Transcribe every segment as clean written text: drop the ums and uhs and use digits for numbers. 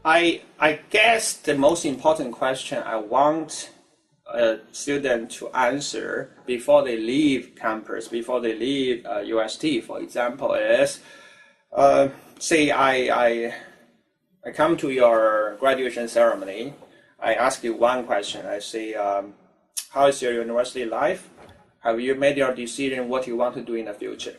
I guess the most important question I want a student to answer before they leave campus, before they leave UST, for example, is say I come to your graduation ceremony. I ask you one question. I say, how is your university life? Have you made your decision what you want to do in the future?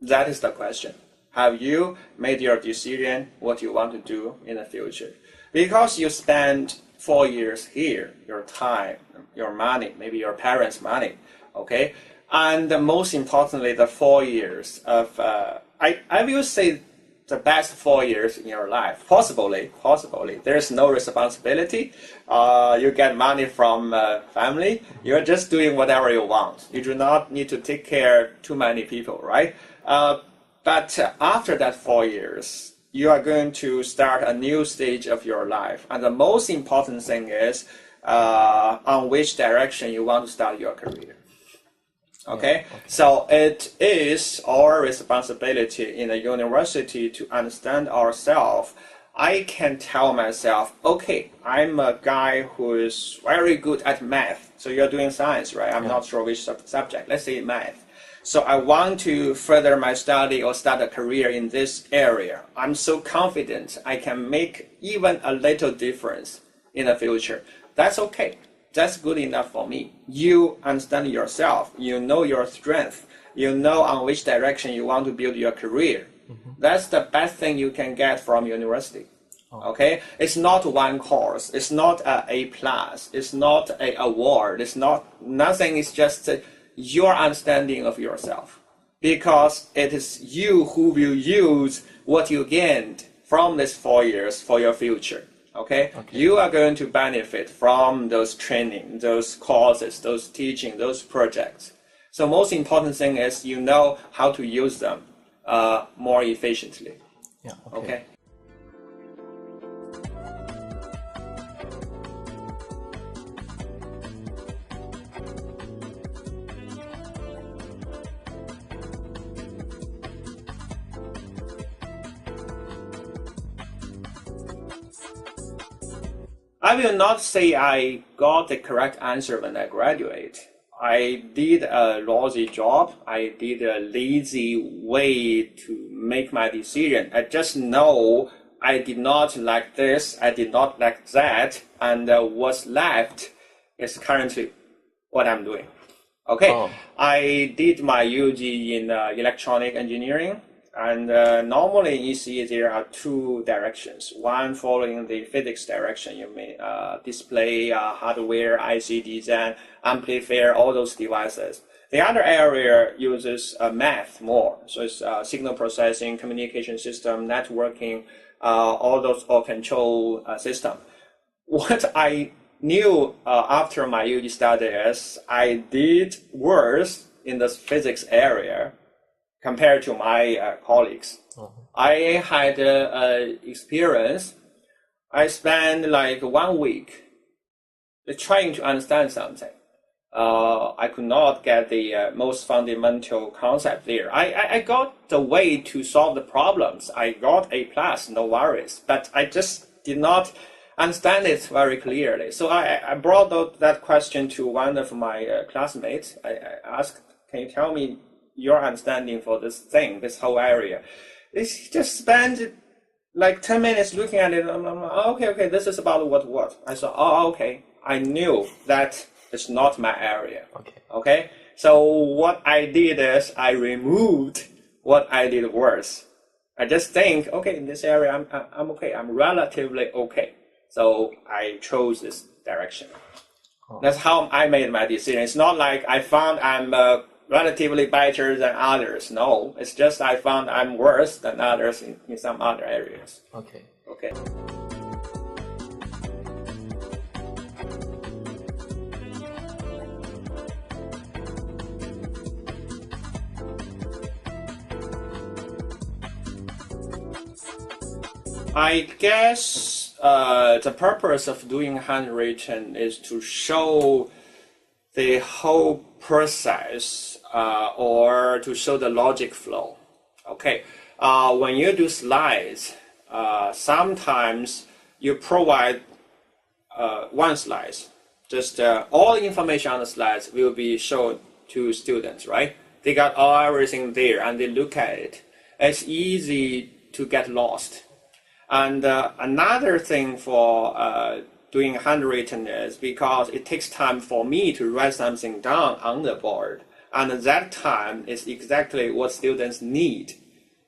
That is the question. Have you made your decision what you want to do in the future? Because you spend 4 years here, your time, your money, maybe your parents' money, okay? And most importantly, the 4 years of, I will say the best 4 years in your life, possibly. There's no responsibility. You get money from family. You're just doing whatever you want. You do not need to take care too many people, right? But after that 4 years, you are going to start a new stage of your life. And the most important thing is on which direction you want to start your career. Okay? So it is our responsibility in the university to understand ourselves. I can tell myself, okay, I'm a guy who is very good at math. So you're doing science, right? I'm not sure which subject. Let's say math. So I want to further my study or start a career in this area. I'm so confident I can make even a little difference in the future. That's okay. That's good enough for me. You understand yourself. You know your strength. You know on which direction you want to build your career. That's the best thing you can get from university. Okay? It's not one course. It's not a A+. It's not an award. It's not nothing. It's just your understanding of yourself, because it is you who will use what you gained from these 4 years for your future. Okay? You are going to benefit from those training, those courses, those teaching, those projects. So most important thing is you know how to use them more efficiently. Yeah. Okay? I will not say I got the correct answer when I graduate. I did a lousy job. I did a lazy way to make my decision. I just know I did not like this, I did not like that, and what's left is currently what I'm doing. Okay, I did my UG in electronic engineering. And normally in ECE there are two directions. One following the physics direction, you may display, hardware, IC design, amplifier, all those devices. The other area uses math more. So it's signal processing, communication system, networking, all those all control system. What I knew after my UG study is I did worse in the physics area compared to my colleagues. I had experience. I spent like 1 week trying to understand something. I could not get the most fundamental concept there. I got the way to solve the problems. I got A+, no worries. But I just did not understand it very clearly. So I brought out that question to one of my classmates. I asked, can you tell me your understanding for this thing, this whole area? He just spent like 10 minutes looking at it. I'm like, okay, this is about what? I said, okay. I knew that it's not my area. Okay. So what I did is I removed what I did worse. I just think, okay, in this area, I'm okay. I'm relatively okay. So I chose this direction. That's how I made my decision. It's not like I found I'm relatively better than others. No, it's just I found I'm worse than others in some other areas. Okay. I guess the purpose of doing handwritten is to show the whole process or to show the logic flow. Okay, when you do slides, sometimes you provide one slide. Just all the information on the slides will be shown to students, right? They got everything there and they look at it. It's easy to get lost. And another thing for doing handwritten is because it takes time for me to write something down on the board. And that time is exactly what students need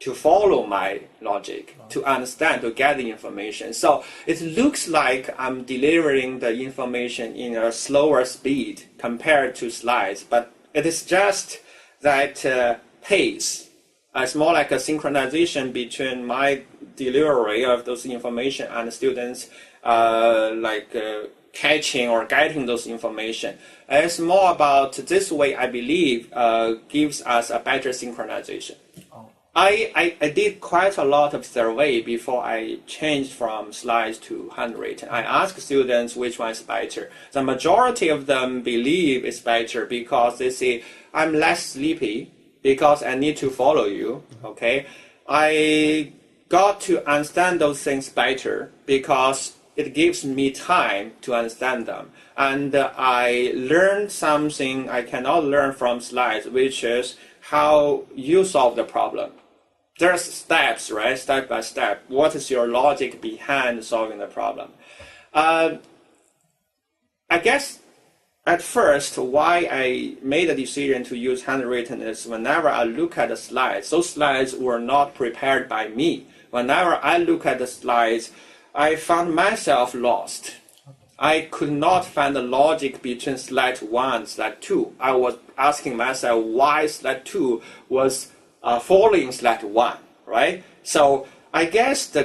to follow my logic, to understand, to get the information. So it looks like I'm delivering the information in a slower speed compared to slides, but it is just that pace. It's more like a synchronization between my delivery of those information and students catching or getting those information. It's more about this way, I believe, gives us a better synchronization. I did quite a lot of survey before I changed from slides to handwritten. I asked students which one is better. The majority of them believe it's better because they say, I'm less sleepy because I need to follow you, okay? I got to understand those things better because it gives me time to understand them. And I learned something I cannot learn from slides, which is how you solve the problem. There's steps, right? Step by step. What is your logic behind solving the problem? I guess at first, why I made a decision to use handwritten is whenever I look at the slides, those slides were not prepared by me. Whenever I look at the slides, I found myself lost. I could not find the logic between slide 1 and slide 2. I was asking myself why slide 2 was following slide 1, right? So I guess the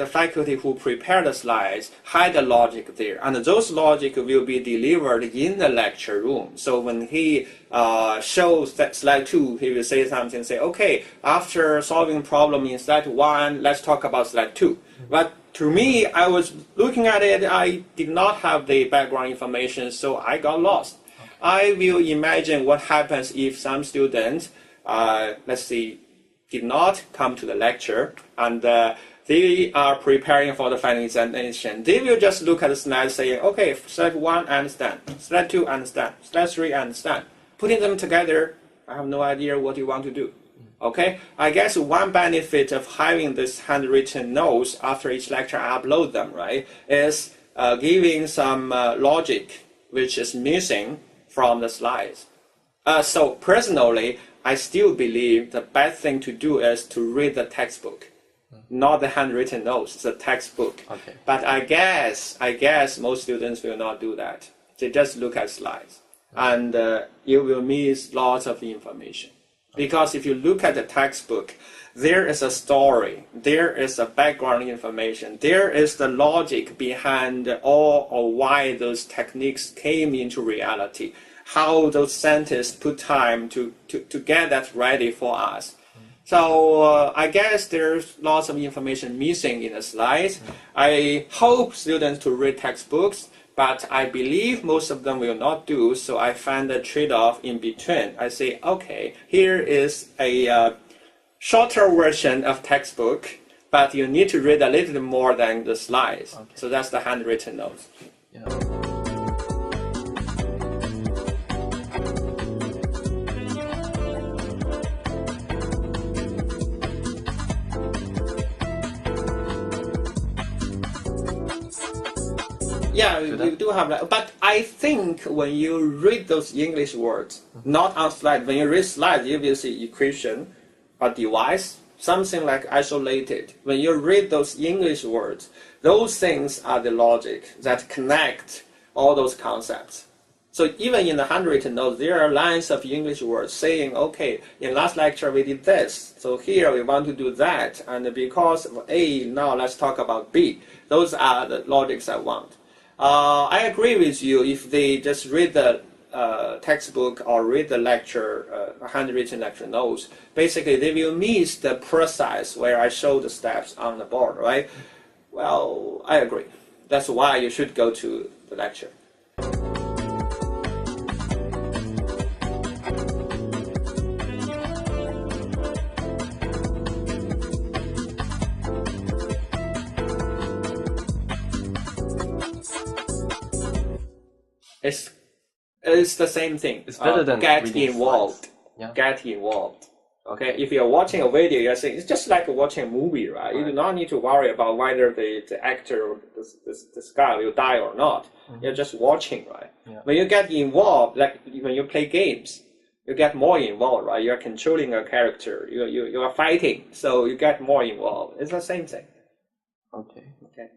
faculty who prepared the slides had the logic there, and those logic will be delivered in the lecture room. So when he shows that slide 2, he will say something, say, okay, after solving problem in slide 1, let's talk about slide 2. But to me, I was looking at it, I did not have the background information, so I got lost. I will imagine what happens if some students, let's see, did not come to the lecture and they are preparing for the final examination. They will just look at the slide saying, okay, slide 1, I understand. Slide 2, I understand. Slide 3, I understand. Putting them together, I have no idea what you want to do. Okay, I guess one benefit of having this handwritten notes after each lecture I upload them, right, is giving some logic which is missing from the slides. So personally, I still believe the best thing to do is to read the textbook, not the handwritten notes, the textbook. Okay. But I guess most students will not do that. They just look at slides, and you will miss lots of information. Because if you look at the textbook, there is a story, there is a background information, there is the logic behind all or why those techniques came into reality, how those scientists put time to get that ready for us. So I guess there's lots of information missing in the slides. I hope students to read textbooks, but I believe most of them will not do, so I find a trade-off in between. I say, okay, here is a shorter version of textbook, but you need to read a little bit more than the slides. Okay. So that's the handwritten notes. Yeah. Yeah, we do have that. But I think when you read those English words, not on slide, when you read slides, you will see equation, a device, something like isolated. When you read those English words, those things are the logic that connect all those concepts. So even in the handwritten notes, there are lines of English words saying, okay, in last lecture we did this, so here we want to do that, and because of A, now let's talk about B. Those are the logics I want. I agree with you. If they just read the textbook or read the lecture, handwritten lecture notes, basically they will miss the process where I show the steps on the board, right? Well, I agree. That's why you should go to the lecture. It's the same thing. It's better than get reading involved. slides. Yeah. Get involved. Okay, if you're watching a video, you're saying it's just like watching a movie, right? You do not need to worry about whether the actor or this guy will die or not. You're just watching, right? Yeah. When you get involved, like when you play games, you get more involved, right? You're controlling a character. You are fighting, so you get more involved. It's the same thing. Okay. Okay.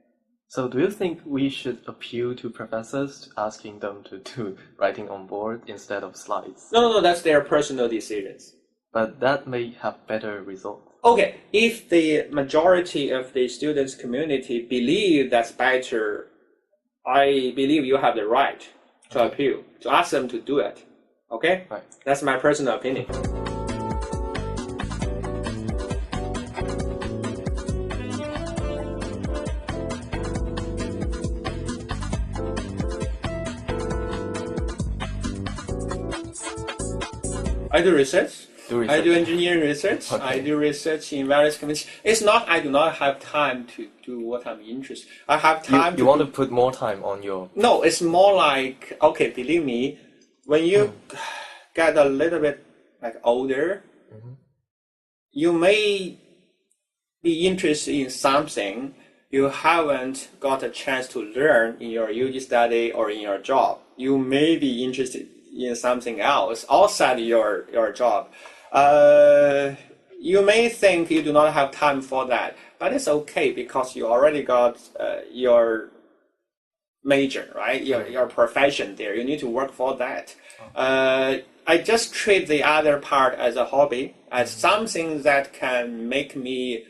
So do you think we should appeal to professors, asking them to do writing on board instead of slides? No, that's their personal decisions. But that may have better results. Okay, if the majority of the students' community believe that's better, I believe you have the right to appeal, to ask them to do it. Okay? Right. That's my personal opinion. I do research. I do engineering research. Okay. I do research in various communities. It's not I do not have time to do what I'm interested. I have time. You want to put more time on your... No, it's more like, okay, believe me, when you get a little bit like older, you may be interested in something you haven't got a chance to learn in your UG study or in your job. You may be interested in something else outside your job. You may think you do not have time for that, but it's okay because you already got your major, right? Your profession there. You need to work for that. I just treat the other part as a hobby, as something that can make me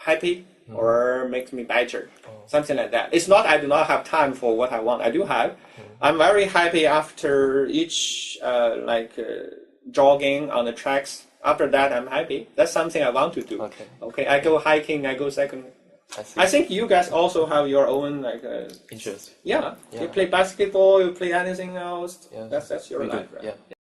happy or make me better, something like that. It's not I do not have time for what I want. I do have. I'm very happy after each jogging on the tracks. After that, I'm happy. That's something I want to do. Okay. I go hiking. I go cycling. I think you guys also have your own interest. Yeah. You play basketball. You play anything else. That's your life, right? Yeah.